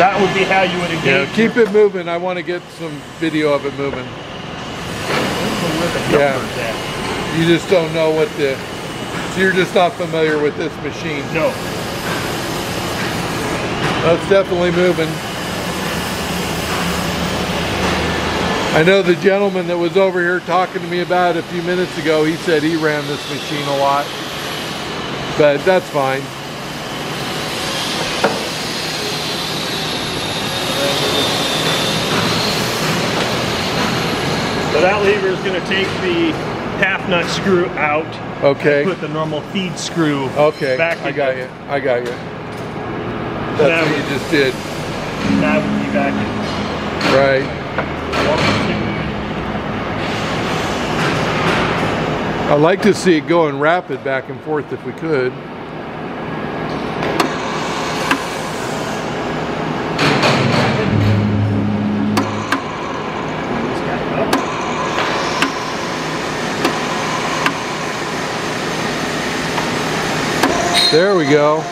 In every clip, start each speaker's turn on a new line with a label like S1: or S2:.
S1: That would be how you would engage.
S2: Yeah, keep it moving. I want to get some video of it moving. Yeah. You just don't know what the... So you're just not familiar with this machine.
S1: No.
S2: That's definitely moving. I know the gentleman that was over here talking to me about it a few minutes ago, he said he ran this machine a lot. But that's fine.
S1: So that lever is going to take the half nut screw out.
S2: Okay.
S1: Put the normal feed screw back in.
S2: I got you. I got you. That's what you just did.
S1: That would be back in.
S2: Right. I'd like to see it going rapid back and forth if we could. There we go.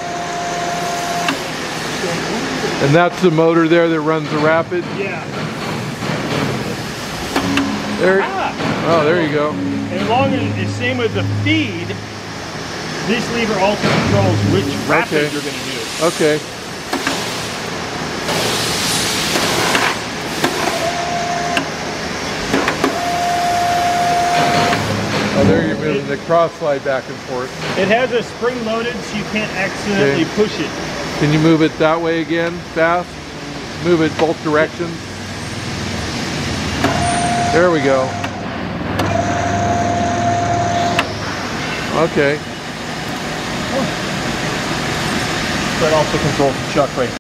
S2: And that's the motor there that runs the rapid?
S1: Yeah.
S2: There. Oh, there you go.
S1: And as long as it's same with the feed, this lever also controls which rapid you're going to do.
S2: Okay. Oh, there you're moving the cross slide back and forth.
S1: It has a spring loaded, so you can't accidentally push it.
S2: Can you move it that way again, fast? Move it both directions. There we go. Okay.
S1: That also controls the chuck right